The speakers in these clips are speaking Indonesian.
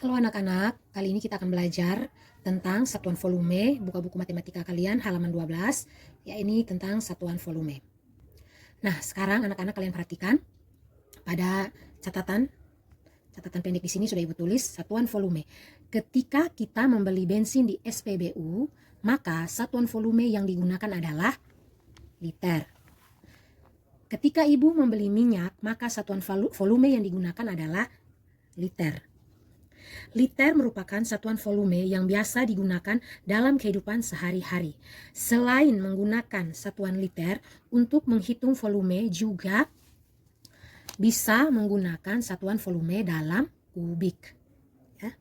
Halo anak-anak, kali ini kita akan belajar tentang satuan volume. Buka buku matematika kalian halaman 12, ya ini tentang satuan volume. Nah, sekarang anak-anak kalian perhatikan pada catatan pendek di sini sudah Ibu tulis satuan volume. Ketika kita membeli bensin di SPBU, maka satuan volume yang digunakan adalah liter. Ketika Ibu membeli minyak, maka satuan volume yang digunakan adalah liter. Liter merupakan satuan volume yang biasa digunakan dalam kehidupan sehari-hari. Selain menggunakan satuan liter, untuk menghitung volume juga bisa menggunakan satuan volume dalam kubik. Ya.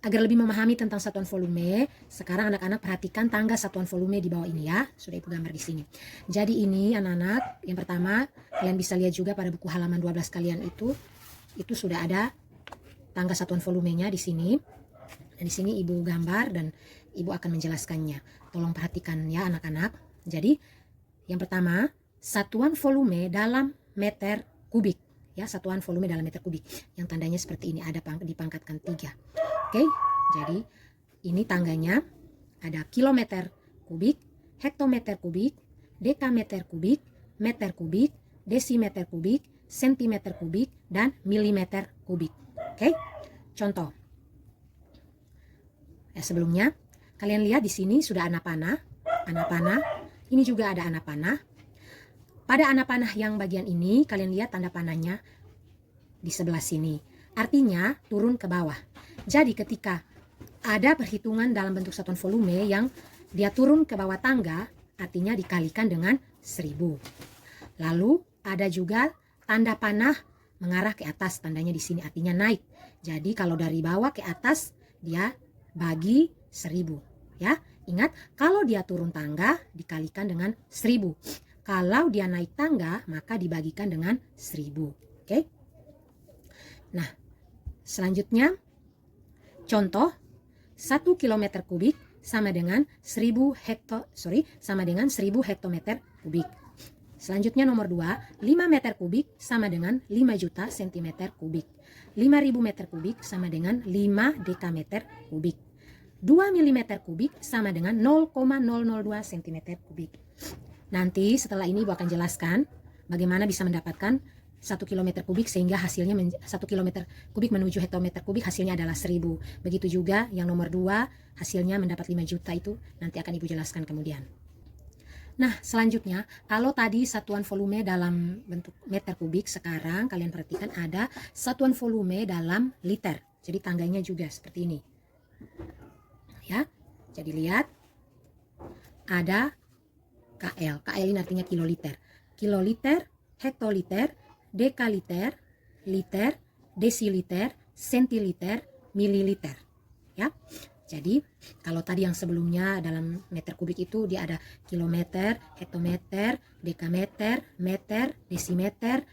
Agar lebih memahami tentang satuan volume, sekarang anak-anak perhatikan tangga satuan volume di bawah ini ya. Sudah Ibu gambar di sini. Jadi ini anak-anak, yang pertama kalian bisa lihat juga pada buku halaman 12 kalian itu sudah ada tangga satuan volumenya di sini. Dan di sini Ibu gambar dan Ibu akan menjelaskannya. Tolong perhatikan ya anak-anak. Jadi yang pertama, satuan volume dalam meter kubik. Ya, satuan volume dalam meter kubik. Yang tandanya seperti ini, ada dipangkatkan 3. Oke, jadi ini tangganya ada kilometer kubik, hektometer kubik, dekameter kubik, meter kubik, desimeter kubik, sentimeter kubik, dan milimeter kubik. Oke, contoh. Ya, sebelumnya kalian lihat di sini sudah anak panah. Ini juga ada anak panah. Pada anak panah yang bagian ini kalian lihat tanda panahnya di sebelah sini. Artinya turun ke bawah. Jadi ketika ada perhitungan dalam bentuk satuan volume yang dia turun ke bawah tangga, artinya dikalikan dengan 1000. Lalu ada juga tanda panah mengarah ke atas, tandanya di sini artinya naik. Jadi kalau dari bawah ke atas dia bagi 1000 ya. Ingat, kalau dia turun tangga dikalikan dengan 1000. Kalau dia naik tangga maka dibagikan dengan 1000. Oke? Nah, selanjutnya contoh 1 km kubik sama dengan 1000 hektometer kubik. Selanjutnya nomor 2, 5 meter kubik sama dengan 5 juta cm kubik. 5000 meter kubik sama dengan 5 dekameter kubik. 2 mm kubik sama dengan 0,002 cm kubik. Nanti setelah ini Ibu akan jelaskan bagaimana bisa mendapatkan 1 km kubik sehingga hasilnya 1 km kubik menuju hektometer kubik hasilnya adalah 1000. Begitu juga yang nomor 2 hasilnya mendapat 5 juta itu nanti akan Ibu jelaskan kemudian. Nah, selanjutnya, kalau tadi satuan volume dalam bentuk meter kubik, sekarang kalian perhatikan ada satuan volume dalam liter. Jadi tangganya juga seperti ini. Ya, jadi lihat, ada KL. KL ini artinya kiloliter. Kiloliter, hektoliter, dekaliter, liter, desiliter, sentiliter, mililiter. Ya. Jadi kalau tadi yang sebelumnya dalam meter kubik itu dia ada kilometer, hektometer, dekameter, meter, desimeter,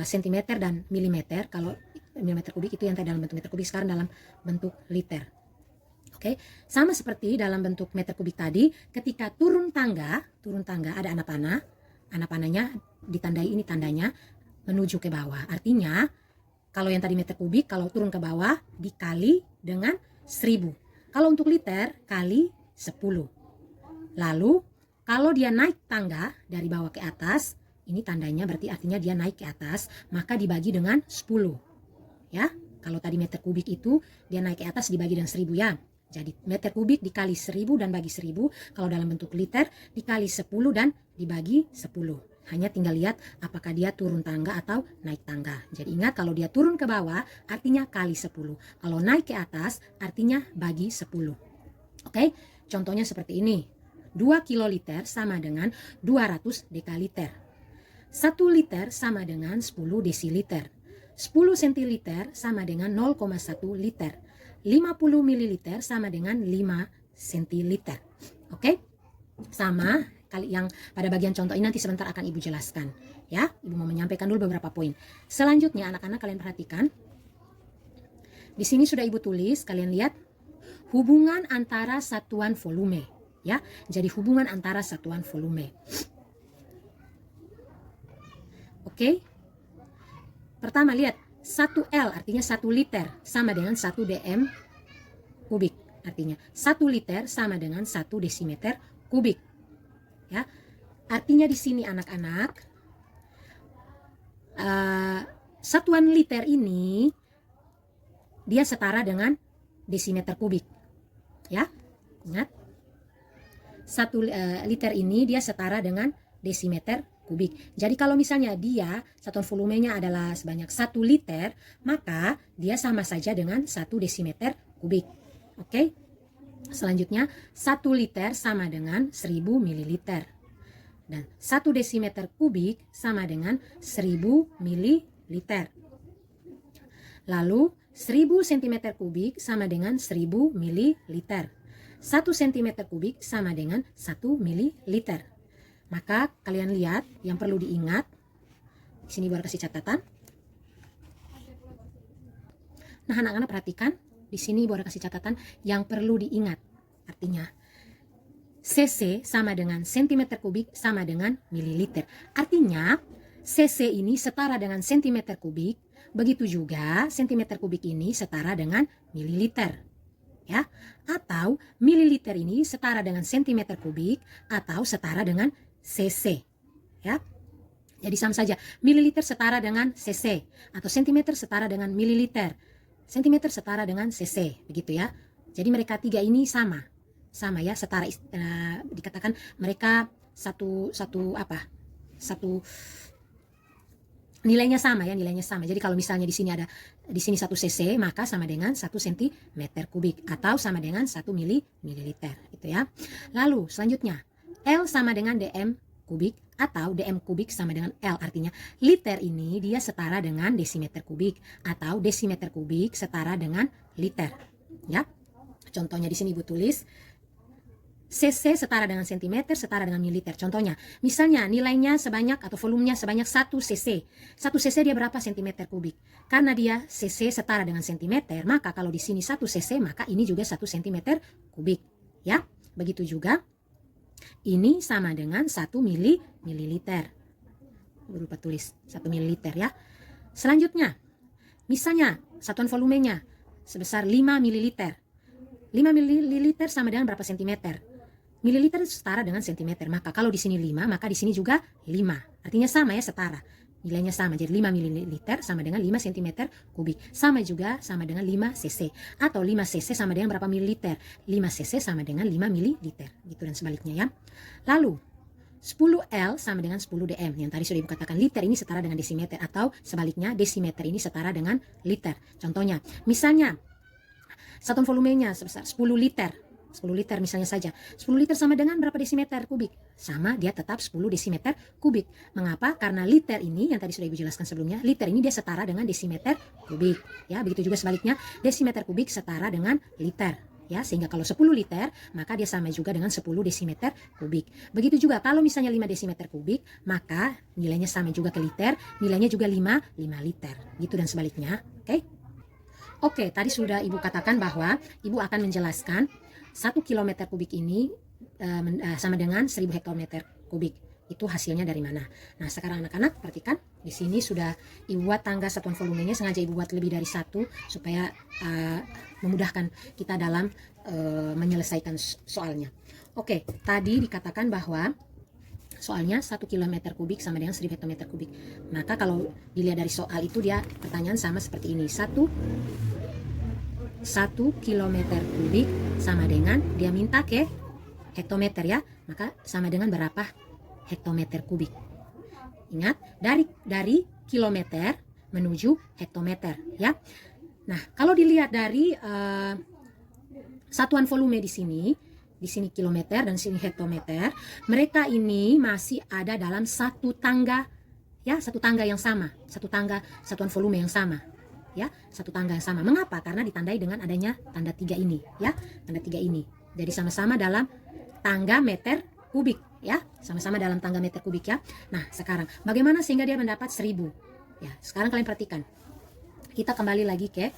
sentimeter, dan milimeter. Kalau milimeter kubik itu yang tadi dalam bentuk meter kubik, sekarang dalam bentuk liter. Oke, sama seperti dalam bentuk meter kubik tadi, ketika turun tangga ada anak panah. Anak panahnya ditandai, ini tandanya menuju ke bawah. Artinya kalau yang tadi meter kubik, kalau turun ke bawah dikali dengan 1000. Kalau untuk liter kali 10. Lalu kalau dia naik tangga dari bawah ke atas, ini tandanya berarti artinya dia naik ke atas, maka dibagi dengan 10. Ya, kalau tadi meter kubik itu dia naik ke atas dibagi dengan 1000 ya. Jadi meter kubik dikali 1000 dan bagi 1000. Kalau dalam bentuk liter dikali 10 dan dibagi 10. Hanya tinggal lihat apakah dia turun tangga atau naik tangga. Jadi ingat, kalau dia turun ke bawah artinya kali 10. Kalau naik ke atas artinya bagi 10. Oke, contohnya seperti ini. 2 kiloliter sama dengan 200 dekaliter. 1 liter sama dengan 10 desiliter. 10 sentiliter sama dengan 0,1 liter. 50 mililiter sama dengan 5 sentiliter. Oke, sama kali yang pada bagian contoh ini nanti sebentar akan Ibu jelaskan ya. Ibu mau menyampaikan dulu beberapa poin. Selanjutnya anak-anak kalian perhatikan. Di sini sudah Ibu tulis, kalian lihat hubungan antara satuan volume ya. Jadi hubungan antara satuan volume. Oke. Pertama lihat 1 L artinya 1 liter sama dengan 1 dm kubik. Artinya 1 liter sama dengan 1 desimeter kubik. Ya. Artinya di sini anak-anak, satuan liter ini dia setara dengan desimeter kubik. Ya, ingat. 1 liter ini dia setara dengan desimeter kubik. Jadi kalau misalnya dia satuan volumenya adalah sebanyak 1 liter, maka dia sama saja dengan 1 desimeter kubik. Oke. Selanjutnya 1 liter sama dengan 1000 mililiter. Dan 1 desimeter kubik sama dengan 1000 mililiter. Lalu 1000 cm kubik sama dengan 1000 mililiter. 1 cm kubik sama dengan 1 mililiter. Maka kalian lihat yang perlu diingat. Di sini Ibu kasih catatan. Nah, anak-anak perhatikan. Di sini Ibu kasih catatan yang perlu diingat. Artinya cc sama dengan cm kubik sama dengan mililiter. Artinya cc ini setara dengan cm kubik, begitu juga cm kubik ini setara dengan mililiter. Ya, atau mililiter ini setara dengan cm kubik atau setara dengan cc. Ya. Jadi sama saja. Mililiter setara dengan cc atau cm setara dengan mililiter. Cm setara dengan cc, begitu ya. Jadi mereka tiga ini sama ya, setara, dikatakan mereka satu nilainya sama ya, nilainya sama. Jadi kalau misalnya di sini 1 cc, maka sama dengan 1 cm kubik atau sama dengan 1 mililiter gitu ya. Lalu selanjutnya L sama dengan dm kubik atau dm kubik sama dengan L, artinya liter ini dia setara dengan desimeter kubik atau desimeter kubik setara dengan liter ya. Contohnya di sini Ibu tulis cc setara dengan cm setara dengan mililiter. Contohnya, misalnya nilainya sebanyak atau volumenya sebanyak 1 cc. 1 cc dia berapa cm kubik? Karena dia cc setara dengan cm, maka kalau di sini 1 cc, maka ini juga 1 cm kubik. Ya, begitu juga ini sama dengan 1 mililiter. Berupa tulis 1 mililiter ya. Selanjutnya, misalnya satuan volumenya sebesar 5 mililiter. 5 mililiter sama dengan berapa sentimeter? Mililiter setara dengan sentimeter. Maka kalau di sini 5, maka di sini juga 5. Artinya sama ya, setara. Nilainya sama. Jadi 5 mililiter sama dengan 5 cm kubik. Sama juga sama dengan 5 cc. Atau 5 cc sama dengan berapa mililiter? 5 cc sama dengan 5 mililiter. Gitu dan sebaliknya ya. Lalu 10 L sama dengan 10 dm. Yang tadi sudah Ibu katakan, liter ini setara dengan desimeter. Atau sebaliknya, desimeter ini setara dengan liter. Contohnya, misalnya satuan volumenya sebesar 10 liter. 10 liter misalnya saja. 10 liter sama dengan berapa desimeter kubik? Sama, dia tetap 10 desimeter kubik. Mengapa? Karena liter ini, yang tadi sudah Ibu jelaskan sebelumnya, liter ini dia setara dengan desimeter kubik. Ya, begitu juga sebaliknya, desimeter kubik setara dengan liter. Ya, sehingga kalau 10 liter, maka dia sama juga dengan 10 desimeter kubik. Begitu juga kalau misalnya 5 desimeter kubik, maka nilainya sama juga ke liter, nilainya juga 5 liter. Gitu dan sebaliknya. Oke, tadi sudah Ibu katakan bahwa Ibu akan menjelaskan 1 km kubik ini sama dengan 1000 hektometer kubik. Itu hasilnya dari mana? Nah, sekarang anak-anak perhatikan, di sini sudah Ibu buat tangga satuan volumenya, sengaja Ibu buat lebih dari 1 supaya memudahkan kita dalam menyelesaikan soalnya. Oke, tadi dikatakan bahwa soalnya 1 km kubik sama dengan 1000 hektometer kubik. Maka kalau dilihat dari soal itu, dia pertanyaan sama seperti ini. 1 kilometer kubik sama dengan, dia minta ke hektometer ya, maka sama dengan berapa hektometer kubik. Ingat, dari kilometer menuju hektometer ya. Nah, kalau dilihat dari satuan volume di sini kilometer dan sini hektometer, mereka ini masih ada dalam satu tangga ya, satu tangga yang sama, satuan volume yang sama. Ya, satu tangga yang sama. Mengapa? Karena ditandai dengan adanya tanda 3 ini ya, tanda 3 ini. Jadi sama-sama dalam tangga meter kubik ya, sama-sama dalam tangga meter kubik ya. Nah, sekarang bagaimana sehingga dia mendapat 1000? Ya, sekarang kalian perhatikan. Kita kembali lagi ke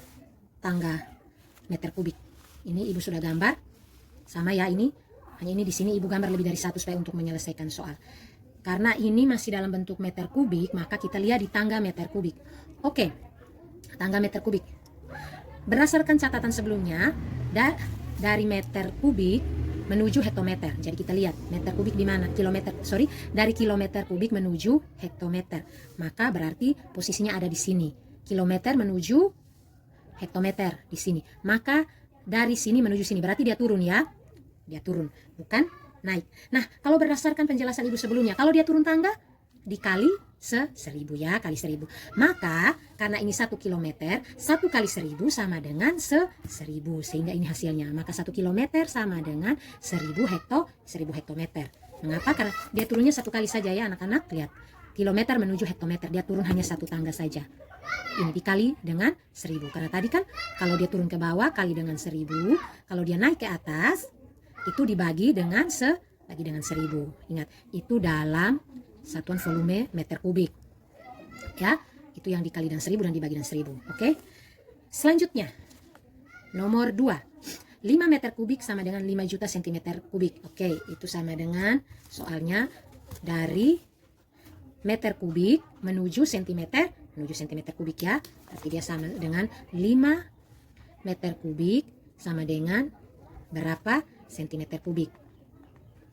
tangga meter kubik. Ini Ibu sudah gambar. Sama ya, ini hanya ini di sini Ibu gambar lebih dari 1 supaya untuk menyelesaikan soal. Karena ini masih dalam bentuk meter kubik, maka kita lihat di tangga meter kubik. Oke. tangga meter kubik. Berdasarkan catatan sebelumnya, dari meter kubik menuju hektometer. Jadi kita lihat meter kubik di mana? Dari kilometer kubik menuju hektometer. Maka berarti posisinya ada di sini. Kilometer menuju hektometer di sini. Maka dari sini menuju sini berarti dia turun ya. Dia turun, bukan naik. Nah, kalau berdasarkan penjelasan Ibu sebelumnya, kalau dia turun tangga dikali 1000 ya, kali 1000. Maka karena ini 1 kilometer, 1 kali 1000 sama dengan 1000. Sehingga ini hasilnya. Maka 1 kilometer sama dengan 1000 hektometer. Mengapa? Karena dia turunnya 1 kali saja ya anak-anak. Lihat, kilometer menuju hektometer. Dia turun hanya 1 tangga saja. Ini dikali dengan 1000. Karena tadi kan kalau dia turun ke bawah kali dengan 1000. Kalau dia naik ke atas, itu dibagi dengan 1000. Ingat, itu dalam satuan volume meter kubik. Ya, itu yang dikali dengan 1000 dan dibagi dengan 1000. Oke. Selanjutnya, nomor 2. 5 meter kubik sama dengan 5 juta cm kubik. Oke, itu sama dengan soalnya dari meter kubik menuju cm kubik ya. Berarti dia sama dengan 5 meter kubik sama dengan berapa cm kubik.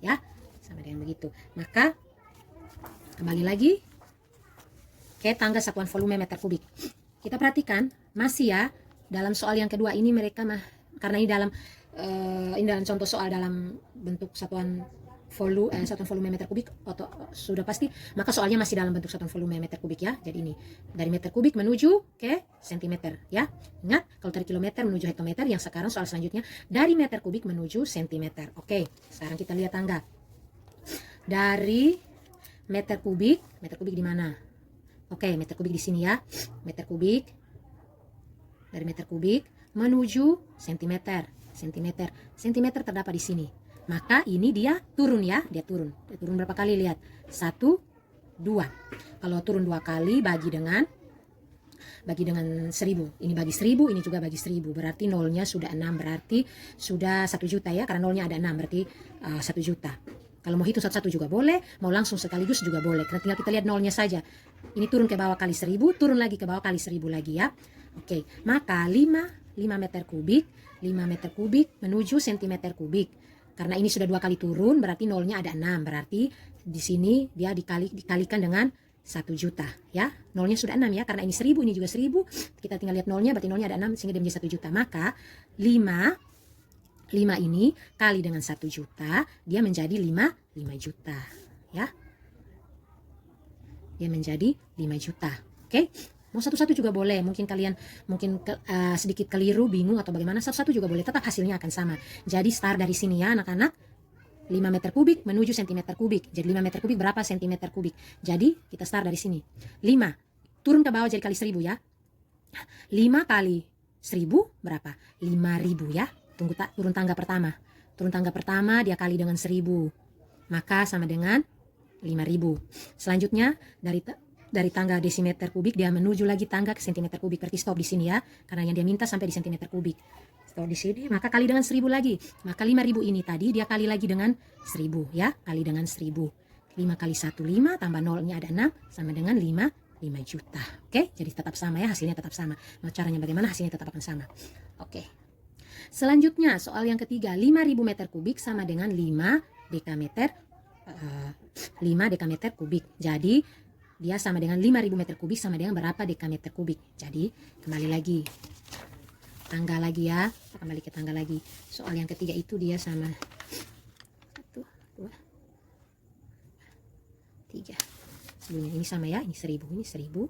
Ya, sama dengan begitu. Maka kembali lagi ke tangga satuan volume meter kubik. Kita perhatikan masih ya dalam soal yang kedua ini mereka karena ini dalam contoh soal dalam bentuk satuan volume meter kubik sudah pasti, maka soalnya masih dalam bentuk satuan volume meter kubik ya. Jadi ini dari meter kubik menuju ke sentimeter ya. Ingat, kalau dari kilometer menuju hektometer, yang sekarang soal selanjutnya dari meter kubik menuju sentimeter. Oke, sekarang kita lihat tangga. Dari meter kubik di mana? Oke, meter kubik di sini ya. Meter kubik, dari meter kubik menuju sentimeter. Sentimeter terdapat di sini. Maka ini dia turun ya, dia turun berapa kali? Lihat, 1, 2. Kalau turun 2 kali bagi dengan 1000. Ini bagi 1000, ini juga bagi 1000. Berarti nolnya sudah 6, berarti sudah 1 juta ya, karena nolnya ada 6, berarti 1 juta. Kalau mau hitung satu-satu juga boleh, mau langsung sekaligus juga boleh. Karena tinggal kita lihat nolnya saja. Ini turun ke bawah kali 1000, turun lagi ke bawah kali 1000 lagi ya. Oke, maka 5 meter kubik menuju cm kubik. Karena ini sudah 2 kali turun, berarti nolnya ada 6. Berarti di sini dia dikalikan dengan 1 juta ya. Nolnya sudah 6 ya, karena ini 1000, ini juga 1000. Kita tinggal lihat nolnya, berarti nolnya ada 6 sehingga dia menjadi 1 juta. Maka 5 ini kali dengan 1 juta, dia menjadi 5 juta ya. Dia menjadi 5 juta. Oke. Mau satu-satu juga boleh. Mungkin kalian sedikit keliru, bingung atau bagaimana, satu-satu juga boleh. Tetap hasilnya akan sama. Jadi start dari sini ya anak-anak. 5 meter kubik menuju cm kubik. Jadi 5 meter kubik berapa cm kubik? Jadi kita start dari sini. 5 turun ke bawah jadi kali 1000 ya. 5 kali 1000 berapa? 5000 ya. Turun tangga pertama. Turun tangga pertama dia kali dengan 1000. Maka sama dengan 5000. Selanjutnya dari tangga desimeter kubik dia menuju lagi tangga ke sentimeter kubik. Berarti stop di sini ya. Karena yang dia minta sampai di sentimeter kubik. Stop di sini, maka kali dengan 1000 lagi. Maka 5000 ini tadi dia kali lagi dengan 1000 ya. Kali dengan 1000. 5 kali 1 5 tambah nolnya ada 6 sama dengan 5 juta. Oke, jadi tetap sama ya, hasilnya tetap sama. Mau caranya bagaimana, hasilnya tetap akan sama. Oke. Selanjutnya soal yang ketiga, 5000 meter kubik sama dengan 5 dekameter kubik. Jadi dia sama dengan 5000 meter kubik sama dengan berapa dekameter kubik. Jadi kembali lagi tangga lagi ya, kembali ke tangga lagi. Soal yang ketiga itu dia sama 1 2 3. Sebelumnya ini sama ya, ini 1000, ini 1000,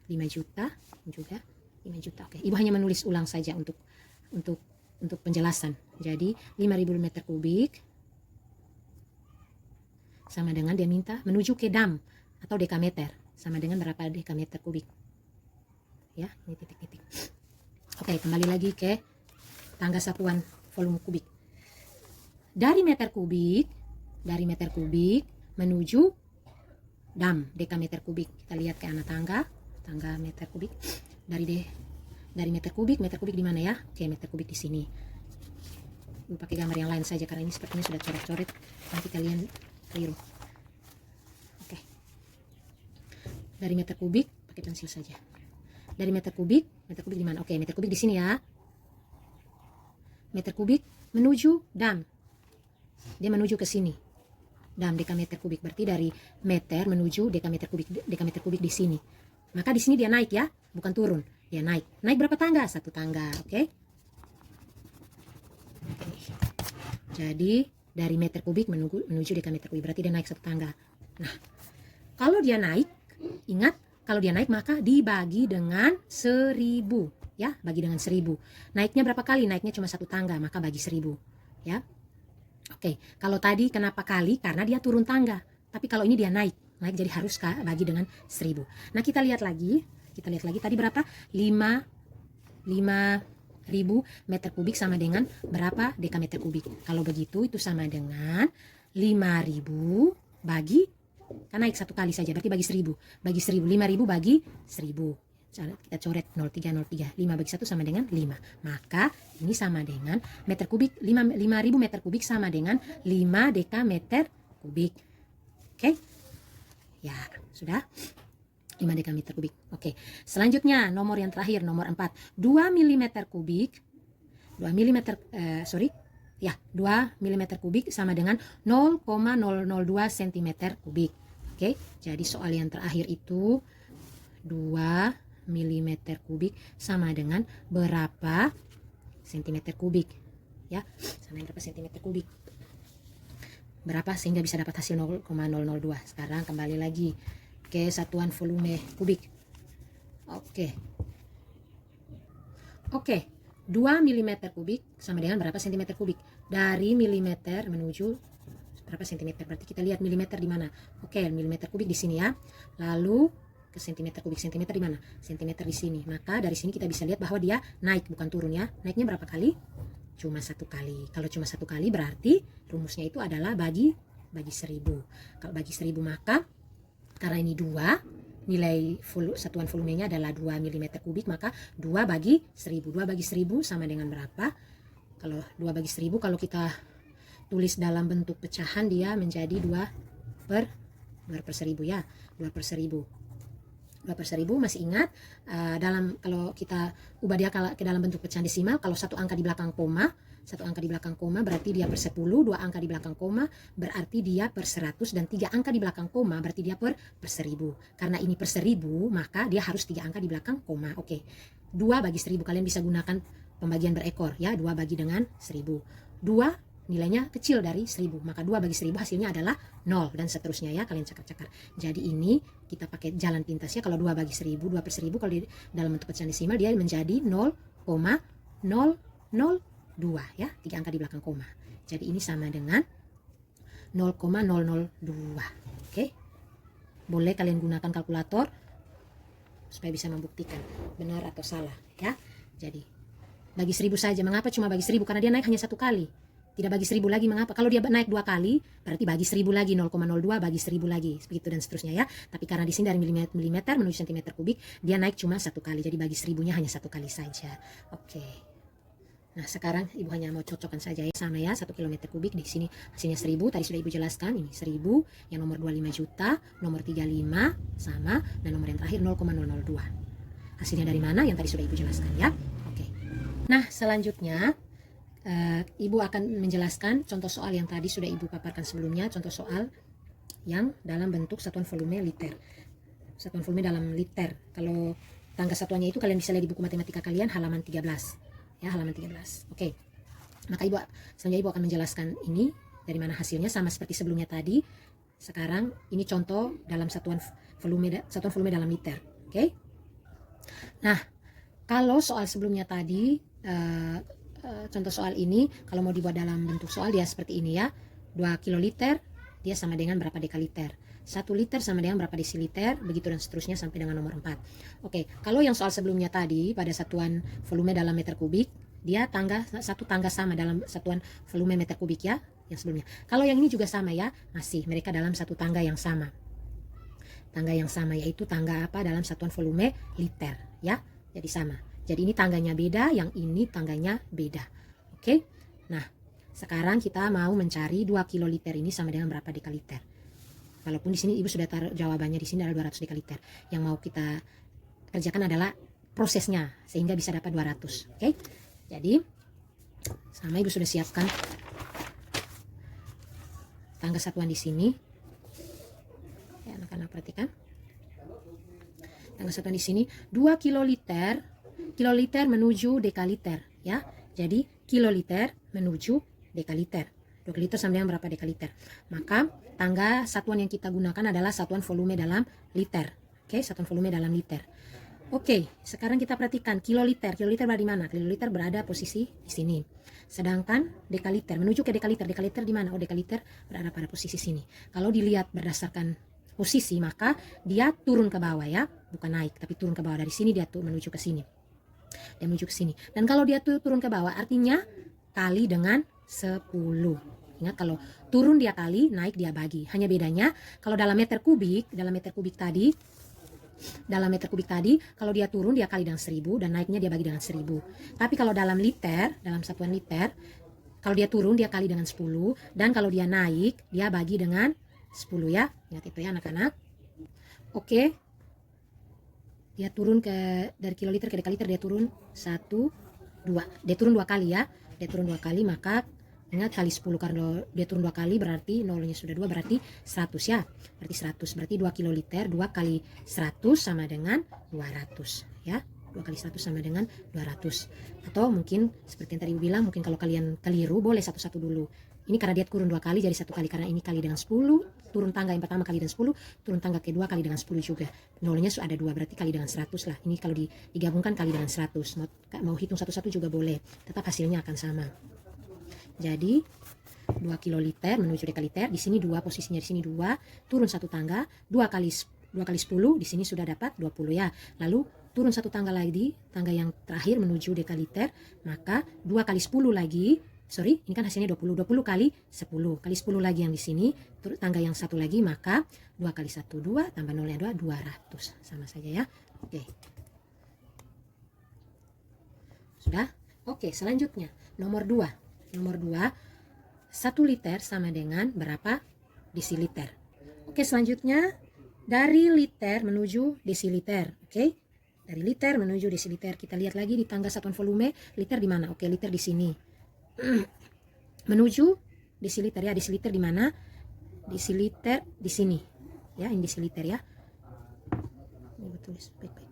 5 juta, ini juga 5 juta. Oke, Ibu hanya menulis ulang saja untuk penjelasan. Jadi 5000 meter kubik sama dengan dia minta menuju ke dam atau dekameter sama dengan berapa dekameter kubik. Ya, ini titik-titik. Oke, kembali lagi ke tangga satuan volume kubik. Dari meter kubik menuju dam dekameter kubik. Kita lihat ke anak tangga meter kubik. Dari meter kubik di mana ya? Oke, meter kubik di sini. Pakai gambar yang lain saja karena ini sepertinya sudah coret-coret. Nanti kalian keliru. Oke. Dari meter kubik pakai pensil saja. Dari meter kubik di mana? Oke, meter kubik di sini ya. Meter kubik menuju dam. Dia menuju ke sini. Dam dekameter kubik, berarti dari meter menuju dekameter kubik di sini. Maka di sini dia naik ya, bukan turun. Dia naik. Naik berapa tangga? 1 tangga, oke? Jadi dari meter kubik menuju dekameter kubik, berarti dia naik 1 tangga. Nah, kalau dia naik, ingat, kalau dia naik maka dibagi dengan 1000, ya, bagi dengan 1000. Naiknya berapa kali? Naiknya cuma 1 tangga, maka bagi 1000, ya. Oke, kalau tadi kenapa kali? Karena dia turun tangga. Tapi kalau ini dia naik jadi harus bagi dengan 1000. Nah, kita lihat lagi tadi berapa? 5.000 meter kubik sama dengan berapa dekameter kubik. Kalau begitu itu sama dengan 5.000 bagi, kan naik 1 kali saja, berarti bagi 1000. Bagi 1000, 5.000 bagi 1000. Kita coret 0303, 5 bagi 1 sama dengan 5. Maka ini sama dengan meter kubik, 5.000 meter kubik sama dengan 5 dekameter kubik. Oke? Ya, sudah. 5 dekameter kubik. Oke. Selanjutnya nomor yang terakhir, nomor 4. 2 mm kubik. 2 mm Ya, 2 mm kubik sama dengan 0,002 cm kubik. Oke. Jadi soal yang terakhir itu 2 mm kubik sama dengan berapa cm kubik, ya, sama berapa cm kubik, berapa sehingga bisa dapat hasil 0,002. Sekarang kembali lagi ke satuan volume kubik. Oke, 2 mm kubik sama dengan berapa cm kubik. Dari milimeter menuju berapa cm, berarti kita lihat milimeter di mana. Oke, milimeter kubik di sini ya. Lalu ke sentimeter kubik, sentimeter di mana? Sentimeter di sini. Maka dari sini kita bisa lihat bahwa dia naik bukan turun ya. Naiknya berapa kali? Cuma 1 kali. Kalau cuma 1 kali berarti rumusnya itu adalah bagi 1000. Kalau bagi 1000 maka karena ini 2, nilai satuan volumenya adalah 2 mm kubik, maka 2 bagi 1000. 2 bagi 1000 sama dengan berapa? Kalau 2 bagi 1000 kalau kita tulis dalam bentuk pecahan dia menjadi 2 per 1000 ya. 2 per 1000. 2 per 1000 masih ingat, kalau kita ubah dia ke dalam bentuk pecahan desimal, kalau 1 angka di belakang koma, 1 angka di belakang koma berarti dia per 10, 2 angka di belakang koma berarti dia per 100, dan 3 angka di belakang koma berarti dia per 1000. Karena ini per 1000 maka dia harus 3 angka di belakang koma. Oke. 2 bagi 1000, kalian bisa gunakan pembagian berekor ya, 2 bagi dengan 1000. 2 nilainya kecil dari 1000, maka 2 bagi 1000 hasilnya adalah 0 dan seterusnya ya, kalian cakar-cakar. Jadi ini kita pakai jalan pintasnya, kalau 2 bagi 1000, 2 per 1000 kalau di dalam bentuk pecahan desimal dia menjadi 0,002 ya, 3 angka di belakang koma. Jadi ini sama dengan 0,002. Oke. Boleh kalian gunakan kalkulator supaya bisa membuktikan benar atau salah ya. Jadi bagi 1000 saja. Mengapa cuma bagi 1000? Karena dia naik hanya 1 kali. Tidak bagi 1000 lagi, mengapa? Kalau dia naik 2 kali, berarti bagi 1000 lagi, 0,02 bagi 1000 lagi, begitu dan seterusnya ya. Tapi karena di sini dari milimeter menuju centimeter kubik, dia naik cuma 1 kali, jadi bagi 1000-nya hanya 1 kali saja. Oke. Nah, sekarang Ibu hanya mau cocokkan saja ya, sama ya, 1 km kubik di sini hasilnya 1000, tadi sudah Ibu jelaskan, ini 1000, yang nomor 25 juta, nomor 35 sama, dan nomor yang terakhir 0,002. Hasilnya dari mana? Yang tadi sudah Ibu jelaskan ya. Oke. Nah, selanjutnya Ibu akan menjelaskan contoh soal yang tadi sudah Ibu paparkan sebelumnya, contoh soal yang dalam bentuk satuan volume liter. Satuan volume dalam liter. Kalau tangga satuannya itu kalian bisa lihat di buku matematika kalian halaman 13. Ya, halaman 13. Oke. Maka selanjutnya Ibu akan menjelaskan ini dari mana hasilnya, sama seperti sebelumnya tadi. Sekarang ini contoh dalam satuan volume dalam liter. Oke. Nah, kalau soal sebelumnya tadi contoh soal ini kalau mau dibuat dalam bentuk soal dia seperti ini ya, 2 kiloliter dia sama dengan berapa dekaliter, 1 liter sama dengan berapa desiliter, begitu dan seterusnya sampai dengan nomor 4. Oke, kalau yang soal sebelumnya tadi pada satuan volume dalam meter kubik, dia satu tangga sama dalam satuan volume meter kubik ya, yang sebelumnya. Kalau yang ini juga sama ya, masih mereka dalam satu tangga yang sama. Tangga yang sama yaitu tangga apa? Dalam satuan volume liter ya, jadi sama. Jadi ini tangganya beda, yang ini tangganya beda. Oke. Nah, sekarang kita mau mencari 2 kiloliter ini sama dengan berapa dekaliter. Walaupun di sini Ibu sudah taruh jawabannya, di sini adalah 200 dekaliter. Yang mau kita kerjakan adalah prosesnya sehingga bisa dapat 200. Oke. Jadi sama Ibu sudah siapkan tangga satuan di sini. Ya, anak-anak perhatikan. Tangga satuan di sini 2 kiloliter. Kiloliter menuju dekaliter ya. Jadi kiloliter menuju dekaliter. 2 liter sama dengan berapa dekaliter? Maka tangga satuan yang kita gunakan adalah satuan volume dalam liter. Oke, satuan volume dalam liter. Oke, sekarang kita perhatikan kiloliter. Kiloliter berada di mana? Kiloliter berada posisi di sini. Sedangkan dekaliter menuju ke dekaliter. Dekaliter di mana? Oh, dekaliter berada pada posisi sini. Kalau dilihat berdasarkan posisi, maka dia turun ke bawah ya, bukan naik, tapi turun ke bawah. Dari sini dia tuh menuju ke sini. Dia menuju ke sini. Dan kalau dia tuh turun ke bawah, artinya kali dengan 10. Ingat, kalau turun dia kali, naik dia bagi. Hanya bedanya kalau dalam meter kubik tadi, kalau dia turun dia kali dengan 1000 dan naiknya dia bagi dengan 1000. Tapi kalau dalam liter, dalam satuan liter, kalau dia turun dia kali dengan 10 dan kalau dia naik dia bagi dengan 10 ya. Ingat itu ya anak-anak. Oke. Dia turun dari kiloliter ke dekaliter, dia turun 1 2. Dia turun 2 kali ya. Dia turun 2 kali, maka ingat kali 10 karena dia turun 2 kali berarti nolnya sudah 2 berarti 100 ya. Berarti 100 berarti 2 kiloliter 2 kali 100 sama dengan 200 ya. 2 kali 100 sama dengan 200. Atau mungkin seperti yang tadi Ibu bilang, mungkin kalau kalian keliru boleh satu-satu dulu. Ini karena dia turun 2 kali jadi 1 kali, karena ini kali dengan 10, turun tangga yang pertama kali dengan 10, turun tangga kedua kali dengan 10 juga. Nolnya sudah ada 2 berarti kali dengan 100 lah. Ini kalau digabungkan kali dengan 100. Mau hitung satu-satu juga boleh. Tetap hasilnya akan sama. Jadi 2 kiloliter menuju dekaliter, di sini 2 posisinya, di sini 2, turun 1 tangga, 2 kali 10, di sini sudah dapat 20 ya. Lalu turun 1 tangga lagi, tangga yang terakhir menuju dekaliter, maka 2 kali 10 lagi, sorry, ini kan hasilnya 20, 20 kali 10, kali 10 lagi yang di sini, tangga yang satu lagi, maka 2 kali 1, 2, tambah nolnya 2, 200, sama saja ya. Oke. Sudah? Oke, selanjutnya, nomor 2. Nomor 2, 1 liter sama dengan berapa desiliter. Oke, selanjutnya dari liter menuju desiliter. Oke, dari liter menuju desiliter. Kita lihat lagi di tangga satuan volume, liter di mana? Oke, liter di sini. Menuju desiliter ya, desiliter di mana? Desiliter di sini. Ya, ini desiliter ya. Ini betul, baik-baik.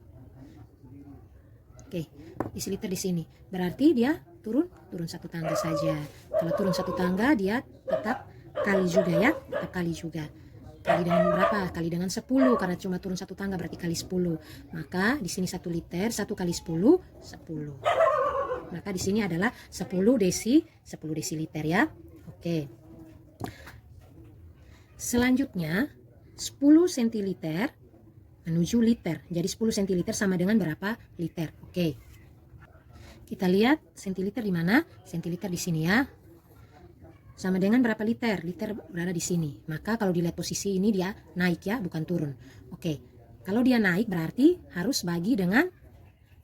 Oke, desiliter di sini. Berarti dia turun 1 tangga saja. Kalau turun 1 tangga dia tetap kali juga ya, tetap kali juga. Kali dengan berapa? Kali dengan 10 karena cuma turun 1 tangga berarti kali 10. Maka di sini 1 liter, 1 kali 10, 10. Maka di sini adalah 10 desiliter ya. Oke. Selanjutnya 10 centiliter menuju liter. Jadi 10 centiliter sama dengan berapa liter? Oke. Kita lihat centiliter di mana? Centiliter di sini ya. Sama dengan berapa liter? Liter berada di sini. Maka kalau dilihat posisi ini dia naik ya, bukan turun. Oke. Kalau dia naik berarti harus bagi dengan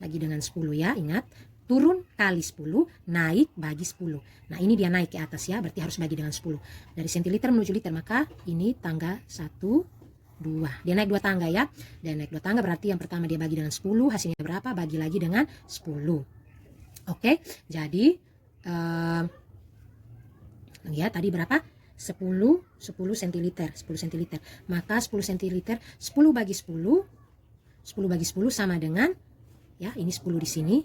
10 ya. Ingat, turun kali 10, naik bagi 10. Nah, ini dia naik ke atas ya, berarti harus bagi dengan 10. Dari centiliter menuju liter, maka ini tangga 1 2. Dia naik 2 tangga ya. Dia naik 2 tangga berarti yang pertama dia bagi dengan 10, hasilnya berapa? Bagi lagi dengan 10. Oke, jadi ya tadi berapa? 10 centiliter, 10 centiliter. Maka 10 centiliter 10 bagi 10 sama dengan ya, ini 10 di sini.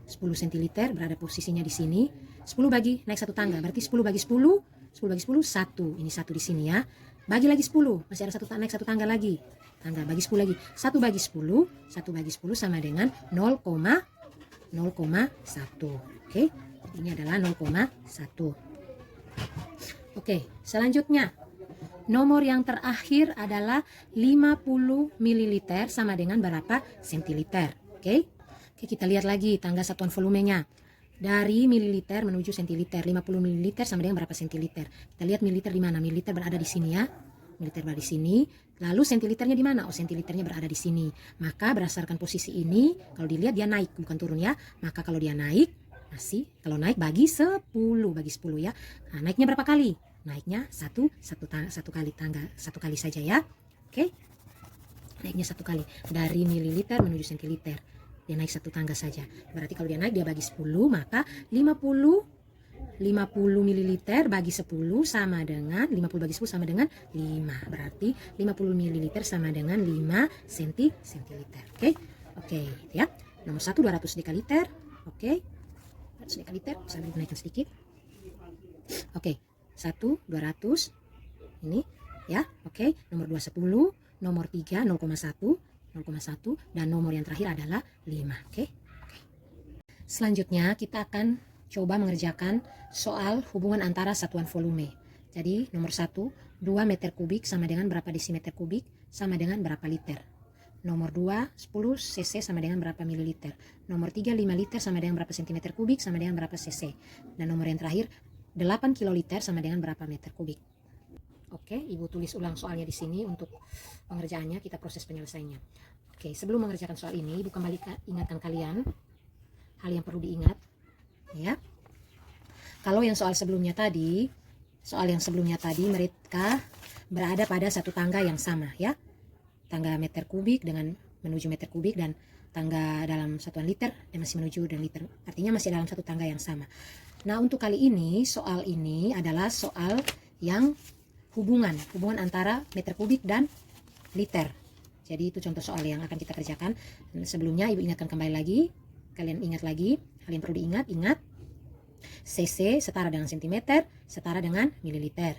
10 centiliter berada posisinya di sini. 10 bagi naik 1 tangga, berarti 10 bagi 10, 10 bagi 10 1. Ini 1 di sini ya. Bagi lagi 10, masih ada naik 1 tangga lagi. Tangga bagi 10 lagi. 1 bagi 10, 1 bagi 10 sama dengan 0,1. Oke, ini adalah 0,1. Oke, selanjutnya nomor yang terakhir adalah 50 ml sama dengan berapa centiliter. Oke, kita lihat lagi tangga satuan volumenya. Dari mililiter menuju centiliter. 50 ml sama dengan berapa centiliter? Kita lihat mililiter di mana? Mililiter berada di sini ya. Mililiter berada di sini. Lalu centiliternya di mana? Oh, centiliternya berada di sini. Maka berdasarkan posisi ini, kalau dilihat dia naik bukan turun ya. Maka kalau dia naik, kalau naik bagi 10 ya. Nah, naiknya berapa kali? Naiknya satu kali tangga, 1 kali saja ya. Oke. Naiknya 1 kali dari mililiter menuju centiliter. dia naik satu tangga saja. Berarti kalau dia naik dia bagi 10, maka 50 ml bagi 10 sama dengan 50 bagi 10 sama dengan 5. Berarti 50 ml sama dengan 5 centiliter. Oke, ya. Nomor 1 200 dekaliter. Oke. 200 dekaliter, saya naikkan sedikit. Oke. 1 200. Ini ya. Oke, nomor 2 10, nomor 3 0,1 dan nomor yang terakhir adalah 5. Oke. Selanjutnya kita akan coba mengerjakan soal hubungan antara satuan volume. Jadi nomor 1, 2 meter kubik sama dengan berapa desimeter kubik sama dengan berapa liter. Nomor 2, 10 cc sama dengan berapa mililiter. Nomor 3, 5 liter sama dengan berapa sentimeter kubik sama dengan berapa cc. Dan nomor yang terakhir, 8 kiloliter sama dengan berapa meter kubik. Oke, Ibu tulis ulang soalnya di sini untuk pengerjaannya, kita proses penyelesaiannya. Oke, sebelum mengerjakan soal ini, Ibu kembali ingatkan kalian hal yang perlu diingat, ya. Kalau yang soal yang sebelumnya tadi mereka berada pada satu tangga yang sama, ya. Tangga meter kubik dengan menuju meter kubik dan tangga dalam satuan liter dan masih menuju dan liter. Artinya masih dalam satu tangga yang sama. Nah, untuk kali ini soal ini adalah soal yang hubungan antara meter kubik dan liter. Jadi itu contoh soal yang akan kita kerjakan. Sebelumnya Ibu ingatkan kembali lagi, kalian ingat lagi hal yang perlu ingat cc setara dengan sentimeter setara dengan mililiter.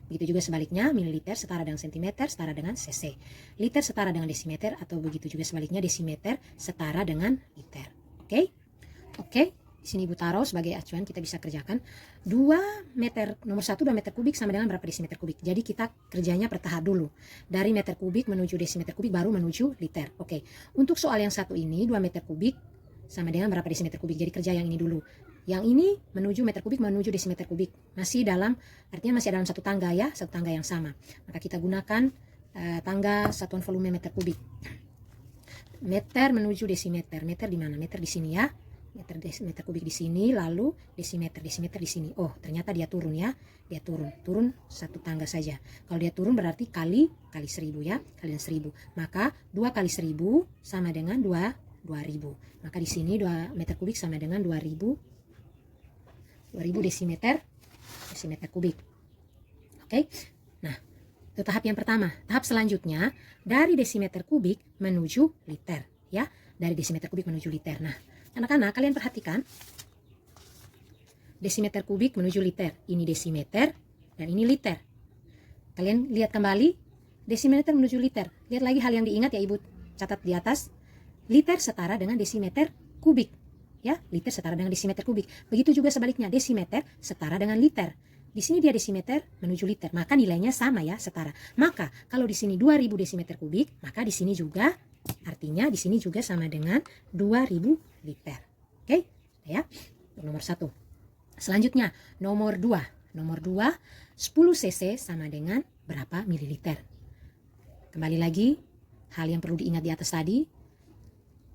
Begitu juga sebaliknya, mililiter setara dengan sentimeter setara dengan cc. Liter setara dengan desimeter, atau begitu juga sebaliknya, desimeter setara dengan liter. Oke. Di sini Ibu taruh sebagai acuan, kita bisa kerjakan 2 meter, nomor 1 2 meter kubik sama dengan berapa desimeter kubik. Jadi kita kerjanya bertahap dulu. Dari meter kubik menuju desimeter kubik baru menuju liter. Oke. Untuk soal yang satu ini 2 meter kubik sama dengan berapa desimeter kubik. Jadi kerja yang ini dulu. Yang ini menuju meter kubik menuju desimeter kubik. Artinya masih dalam satu tangga, ya, satu tangga yang sama. Maka kita gunakan tangga satuan volume meter kubik. Meter menuju desimeter. Meter di mana? Meter di sini, ya. Meter kubik di sini, lalu desimeter di sini. Oh, ternyata dia turun, ya. Dia turun satu tangga saja. Kalau dia turun berarti kali 1000, ya. Kali 1000. Maka 2 kali 1000 sama dengan 2000. Maka di sini 2 meter kubik sama dengan 2000 desimeter kubik. Oke. Nah, itu tahap yang pertama. Tahap selanjutnya dari desimeter kubik menuju liter, ya. Dari desimeter kubik menuju liter. Nah, anak-anak kalian perhatikan. Desimeter kubik menuju liter. Ini desimeter dan ini liter. Kalian lihat kembali desimeter menuju liter. Lihat lagi hal yang diingat, ya, Ibu catat di atas. Liter setara dengan desimeter kubik. Ya, liter setara dengan desimeter kubik. Begitu juga sebaliknya, desimeter setara dengan liter. Di sini dia desimeter menuju liter, maka nilainya sama, ya, setara. Maka kalau di sini 2000 desimeter kubik, maka di sini juga artinya di sini juga sama dengan 2000 liter. Oke, ya. Nomor 1. Selanjutnya, nomor 2. Nomor 2, 10 cc sama dengan berapa mililiter? Kembali lagi, hal yang perlu diingat di atas tadi.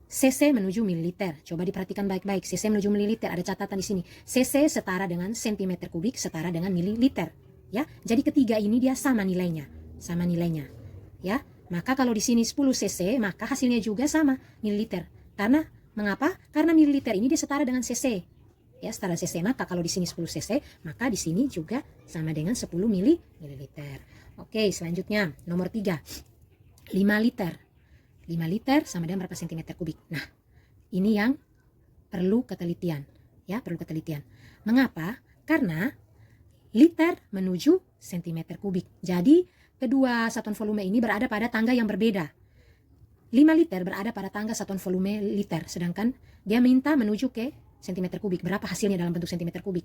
cc menuju mililiter. Coba diperhatikan baik-baik. cc menuju mililiter, ada catatan di sini. cc setara dengan sentimeter kubik setara dengan mililiter, ya. Jadi ketiga ini dia sama nilainya. Ya. Maka kalau di sini 10 cc, maka hasilnya juga sama mililiter. Karena mengapa? Karena mililiter ini dia setara dengan cc. Ya, setara cc. Maka kalau di sini 10 cc, maka di sini juga sama dengan 10 mililiter. Oke, selanjutnya nomor 3. 5 liter. 5 liter sama dengan berapa sentimeter kubik. Nah, ini yang perlu ketelitian, ya, perlu ketelitian. Mengapa? Karena liter menuju sentimeter kubik. Jadi, kedua satuan volume ini berada pada tangga yang berbeda. 5 liter berada pada tangga satuan volume liter, sedangkan dia minta menuju ke sentimeter kubik. Berapa hasilnya dalam bentuk sentimeter kubik?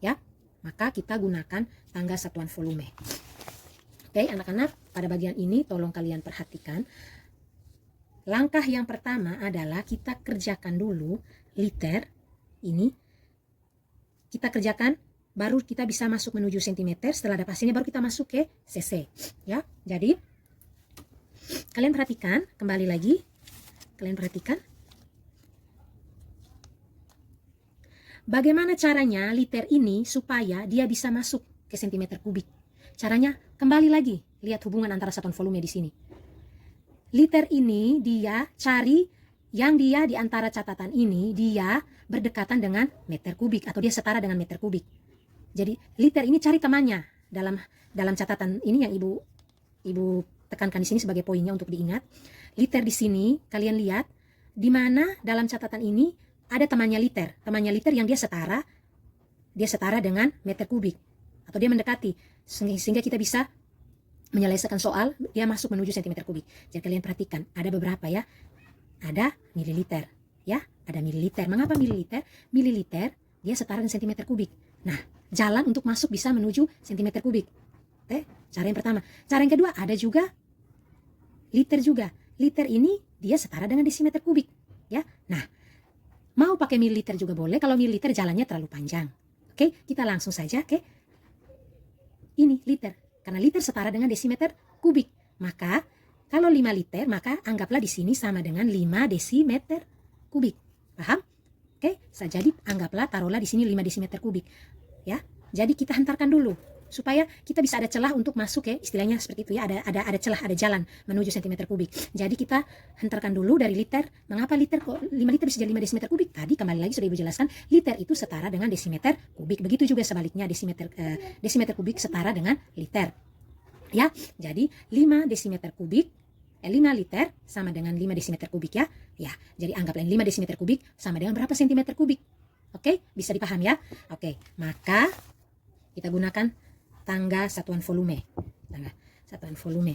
Ya, maka kita gunakan tangga satuan volume. Oke, anak-anak, pada bagian ini tolong kalian perhatikan. Langkah yang pertama adalah kita kerjakan dulu liter ini. Kita kerjakan, baru kita bisa masuk menuju sentimeter. Setelah ada hasilnya baru kita masuk ke cc, ya. Jadi kalian perhatikan kembali lagi. Kalian perhatikan bagaimana caranya liter ini supaya dia bisa masuk ke sentimeter kubik. Caranya kembali lagi, lihat hubungan antara satuan volume di sini. Liter ini dia cari yang dia di antara catatan ini dia berdekatan dengan meter kubik atau dia setara dengan meter kubik. Jadi liter ini cari temannya dalam catatan ini yang ibu tekankan di sini sebagai poinnya untuk diingat. Liter di sini kalian lihat di mana dalam catatan ini ada temannya liter yang dia setara dengan meter kubik atau dia mendekati sehingga kita bisa menyelesaikan soal dia masuk menuju sentimeter kubik. Jadi kalian perhatikan ada beberapa ya. Ada mililiter, ya, ada mililiter. Mengapa mililiter? Mililiter dia setara dengan sentimeter kubik. Nah, jalan untuk masuk bisa menuju sentimeter kubik. Cara yang pertama. Cara yang kedua ada juga liter juga. Liter ini dia setara dengan desimeter kubik, ya. Nah, mau pakai mililiter juga boleh. Kalau mililiter jalannya terlalu panjang. Oke, kita langsung saja ke ini liter. Karena liter setara dengan desimeter kubik, maka kalau 5 liter, maka anggaplah di sini sama dengan 5 desimeter kubik. Paham? Oke, jadi anggaplah taruhlah di sini 5 desimeter kubik. Ya. Jadi kita hantarkan dulu supaya kita bisa ada celah untuk masuk ya, istilahnya seperti itu ya, ada celah, ada jalan menuju sentimeter kubik. Jadi kita hantarkan dulu dari liter. Mengapa liter kok 5 liter bisa jadi 5 desimeter kubik? Tadi kembali lagi sudah Ibu jelaskan, liter itu setara dengan desimeter kubik. Begitu juga sebaliknya desimeter kubik setara dengan liter. Ya, jadi 5 desimeter kubik 5 liter sama dengan 5 desimeter kubik ya. Ya, jadi anggaplah 5 desimeter kubik sama dengan berapa sentimeter kubik? Oke, bisa dipaham ya? Oke, maka kita gunakan tangga satuan volume. Tangga satuan volume.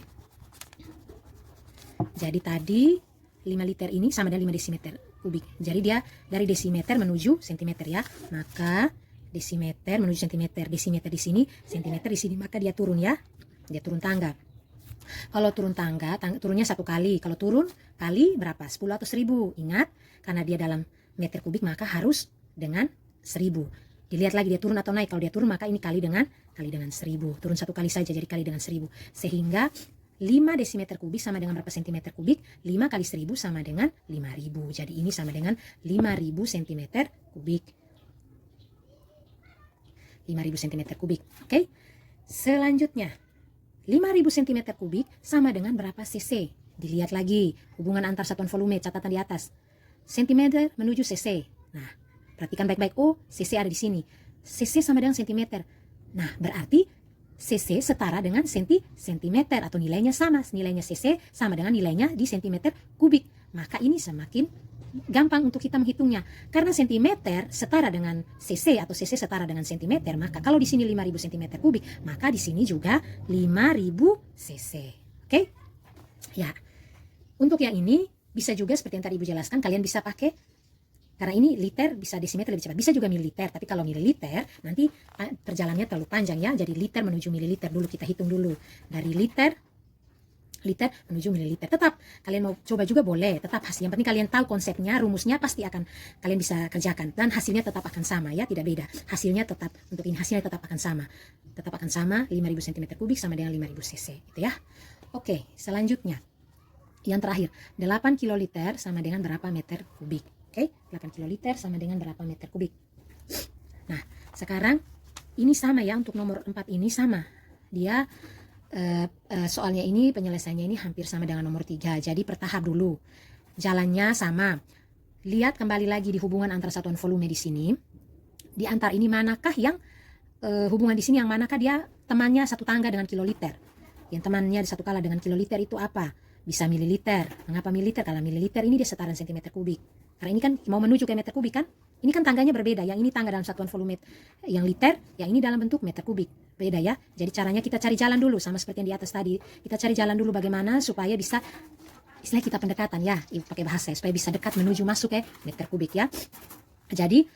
Jadi tadi 5 liter ini sama dengan 5 desimeter kubik. Jadi dia dari desimeter menuju sentimeter ya. Maka desimeter menuju sentimeter. Desimeter di sini, sentimeter di sini. Maka dia turun ya. Dia turun tangga. Kalau turun tangga, turunnya 1 kali. Kalau turun kali berapa? 10 atau 1000. Ingat, karena dia dalam meter kubik maka harus dengan 1000. Dilihat lagi dia turun atau naik. Kalau dia turun maka ini kali dengan 1000. Turun 1 kali saja jadi kali dengan 1000. Sehingga 5 desimeter kubik sama dengan berapa sentimeter kubik? 5 kali 1000 sama dengan 5000. Jadi ini sama dengan 5000 sentimeter kubik. 5000 sentimeter kubik. Oke. Selanjutnya 5000 cm kubik sama dengan berapa cc? Dilihat lagi hubungan antar satuan volume, catatan di atas. Sentimeter menuju cc. Nah, perhatikan baik-baik. Oh, cc ada di sini. Cc sama dengan sentimeter. Nah, berarti cc setara dengan sentimeter atau nilainya sama. Nilainya cc sama dengan nilainya di sentimeter kubik. Maka ini semakin gampang untuk kita menghitungnya. Karena sentimeter setara dengan cc atau cc setara dengan sentimeter, maka kalau di sini 5000 cm kubik, maka di sini juga 5000 cc. Oke? Ya. Untuk yang ini bisa juga seperti yang tadi Ibu jelaskan, kalian bisa pakai karena ini liter bisa desimeter lebih cepat. Bisa juga mililiter, tapi kalau mililiter nanti perjalanannya terlalu panjang ya. Jadi liter menuju mililiter dulu kita hitung dulu. Dari liter menuju mililiter. Tetap kalian mau coba juga boleh, tetap hasil. Yang penting kalian tahu konsepnya, rumusnya pasti akan kalian bisa kerjakan dan hasilnya tetap akan sama ya, tidak beda. Hasilnya tetap untuk ini hasilnya tetap akan sama. Tetap akan sama 5000 cm kubik sama dengan 5000 cc gitu ya. Oke, selanjutnya yang terakhir, 8 kiloliter sama dengan berapa meter kubik? Oke, 8 kiloliter sama dengan berapa meter kubik? Nah, sekarang ini sama ya, untuk nomor 4 ini sama. Dia soalnya ini penyelesaiannya ini hampir sama dengan nomor 3. Jadi bertahap dulu. Jalannya sama. Lihat kembali lagi di hubungan antara satuan volume di sini. Di antara ini manakah yang hubungan di sini yang manakah dia temannya satu tangga dengan kiloliter? Yang temannya satu kala dengan kiloliter itu apa? Bisa mililiter. Mengapa mililiter? Karena mililiter ini dia setara sentimeter kubik. Karena ini kan mau menuju ke meter kubik kan? Ini kan tangganya berbeda. Yang ini tangga dalam satuan volume yang liter, yang ini dalam bentuk meter kubik. Beda ya. Jadi caranya kita cari jalan dulu sama seperti yang di atas tadi. Kita cari jalan dulu bagaimana supaya bisa istilahnya kita pendekatan ya, pakai bahasa ya, supaya bisa dekat menuju masuk ke meter kubik ya. Jadi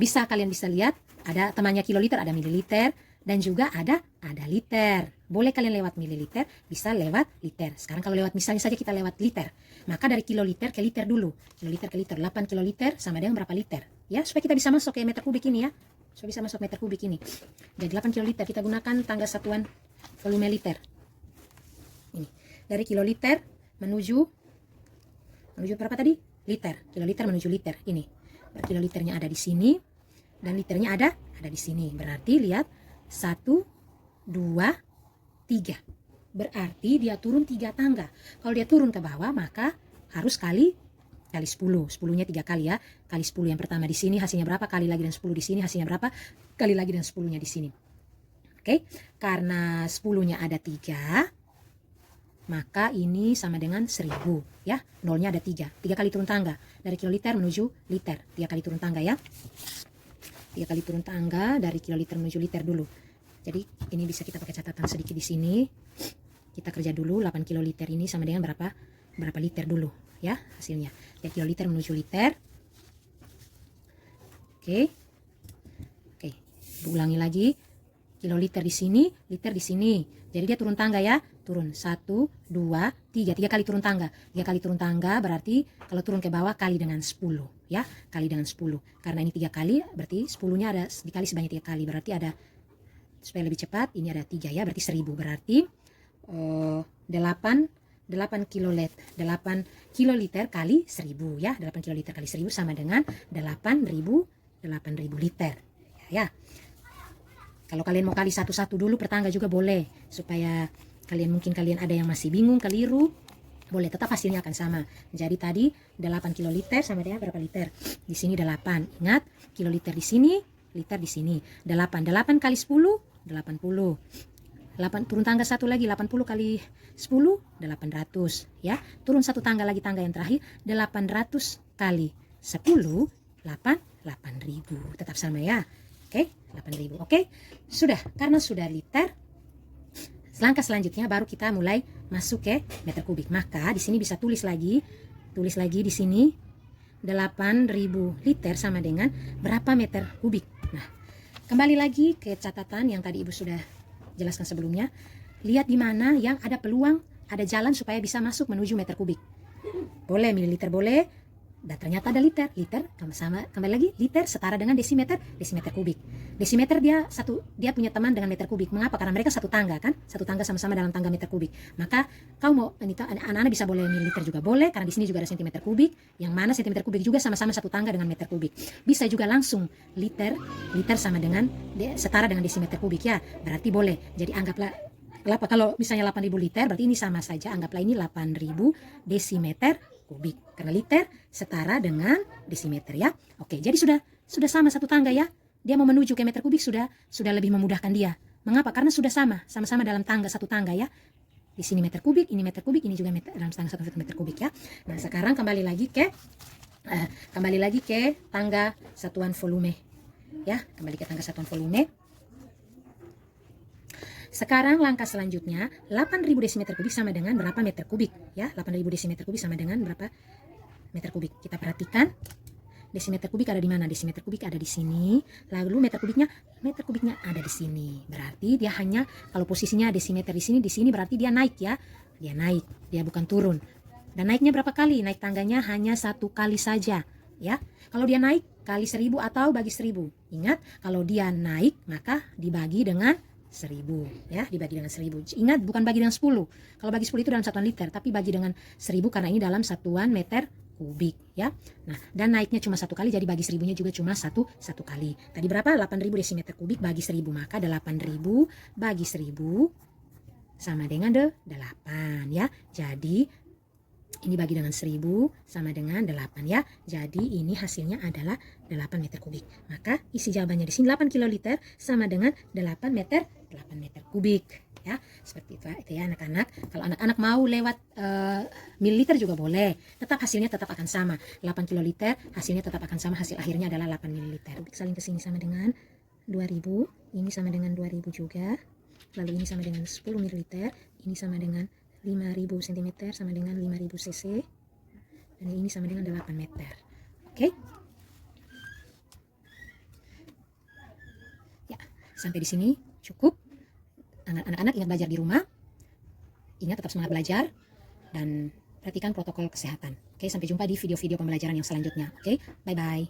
kalian bisa lihat ada temannya kiloliter, ada mililiter dan juga ada liter. Boleh kalian lewat mililiter, bisa lewat liter. Sekarang kalau lewat misalnya saja kita lewat liter. Maka dari kiloliter ke liter dulu. Kiloliter ke liter, 8 kiloliter sama dengan berapa liter? Ya, supaya kita bisa masuk ke meter kubik ini ya. Supaya bisa masuk meter kubik ini. Jadi 8 kiloliter kita gunakan tangga satuan volume liter. Ini. Dari kiloliter menuju berapa tadi? Liter. Kiloliter menuju liter. Ini. Kiloliternya ada di sini dan liternya ada di sini. Berarti lihat 1 2 3. Berarti dia turun 3 tangga. Kalau dia turun ke bawah maka harus kali kali 10, 10-nya 3 kali ya, kali 10 yang pertama di sini hasilnya berapa, kali lagi dengan 10 di sini hasilnya berapa, kali lagi dengan 10-nya di sini. Oke, karena 10-nya ada 3, maka ini sama dengan 1000 ya, nolnya ada 3 kali turun tangga dari kiloliter menuju liter, 3 kali turun tangga ya, 3 kali turun tangga dari kiloliter menuju liter dulu. Jadi ini bisa kita pakai catatan sedikit di sini. Kita kerja dulu 8 kiloliter ini sama dengan berapa liter dulu ya hasilnya. Dari kiloliter menuju liter. Oke, ulangi lagi, kiloliter di sini, liter di sini. Jadi dia turun tangga ya, turun 1, 2, 3 kali turun tangga. 3 kali turun tangga berarti kalau turun ke bawah kali dengan 10 ya, kali dengan 10. Karena ini 3 kali berarti 10-nya ada dikali sebanyak 3 kali, berarti ada, supaya lebih cepat ini ada 3 ya, berarti 1000, berarti 8 kiloliter kali 1000 ya, 8 kiloliter kali 1000 sama dengan 8.000 liter ya. Kalau kalian mau kali satu-satu dulu per tangga juga boleh, supaya mungkin kalian ada yang masih bingung, keliru, boleh, tetap hasilnya akan sama. Jadi tadi 8 kiloliter sama dengan berapa liter? Di sini 8. Ingat, kiloliter di sini, liter di sini. 8 kali 10, 80. 8 turun tangga satu lagi, 80 kali 10, 800 ya. Turun satu tangga lagi, tangga yang terakhir, 800 kali 10, 8.000. Tetap sama ya. Oke, 8.000. Oke, sudah. Karena sudah liter, langkah selanjutnya baru kita mulai masuk ke meter kubik. Maka di sini bisa tulis lagi di sini 8.000 liter sama dengan berapa meter kubik. Nah, kembali lagi ke catatan yang tadi Ibu sudah jelaskan sebelumnya. Lihat di mana yang ada peluang, ada jalan supaya bisa masuk menuju meter kubik. Boleh mililiter, boleh. Dan ternyata ada liter, kembali lagi, liter setara dengan desimeter kubik. Desimeter dia punya teman dengan meter kubik. Mengapa? Karena mereka satu tangga kan, satu tangga sama-sama dalam tangga meter kubik. Maka kau mau, anak-anak bisa boleh mililiter juga boleh, karena di sini juga ada sentimeter kubik, yang mana sentimeter kubik juga sama-sama satu tangga dengan meter kubik. Bisa juga langsung liter sama dengan setara dengan desimeter kubik ya, berarti boleh. Jadi anggaplah kalau misalnya 8.000 liter, berarti ini sama saja, anggaplah ini 8.000 desimeter kubik, karena liter setara dengan desimeter ya. Oke, jadi sudah sama satu tangga ya. Dia mau menuju ke meter kubik sudah lebih memudahkan dia. Mengapa? Karena sudah sama-sama dalam tangga satu tangga ya. Di sini meter kubik, ini juga dalam tangga satu meter kubik ya. Nah, sekarang kembali lagi ke tangga satuan volume ya. Kembali ke tangga satuan volume. Sekarang langkah selanjutnya, 8.000 desimeter kubik sama dengan berapa meter kubik ya? 8.000 desimeter kubik sama dengan berapa meter kubik? Kita perhatikan desimeter kubik ada di mana? Desimeter kubik ada di sini. Lalu meter kubiknya ada di sini. Berarti dia hanya, kalau posisinya desimeter di sini berarti dia naik ya. Dia naik, dia bukan turun. Dan naiknya berapa kali? Naik tangganya hanya 1 kali saja ya. Kalau dia naik kali 1000 atau bagi 1000. Ingat, kalau dia naik maka dibagi dengan 1000 ya, dibagi dengan 1000. Ingat, bukan bagi dengan 10. Kalau bagi 10 itu dalam satuan liter, tapi bagi dengan 1000 karena ini dalam satuan meter kubik ya. Nah, dan naiknya cuma 1 kali, jadi bagi 1000-nya juga cuma satu kali. Tadi berapa? 8.000 desimeter kubik bagi 1000, maka 8.000 bagi 1000 sama dengan 8 ya. Jadi ini bagi dengan 1000 sama dengan 8 ya. Jadi ini hasilnya adalah 8 meter kubik. Maka isi jawabannya di sini 8 kiloliter sama dengan 8 meter kubik ya. Seperti itu ya anak-anak. Kalau anak-anak mau lewat mililiter juga boleh. Tetap hasilnya tetap akan sama. 8 kiloliter hasilnya tetap akan sama. Hasil akhirnya adalah 8 mililiter. Saling ke sini sama dengan 2000. Ini sama dengan 2000 juga. Lalu ini sama dengan 10 mililiter. Ini sama dengan 5.000 cm sama dengan 5.000 cc, dan ini sama dengan 8 meter. Oke ya, sampai di sini cukup. Anak-anak ingat belajar di rumah, ingat tetap semangat belajar dan perhatikan protokol kesehatan. Oke, sampai jumpa di video-video pembelajaran yang selanjutnya. Oke, bye bye.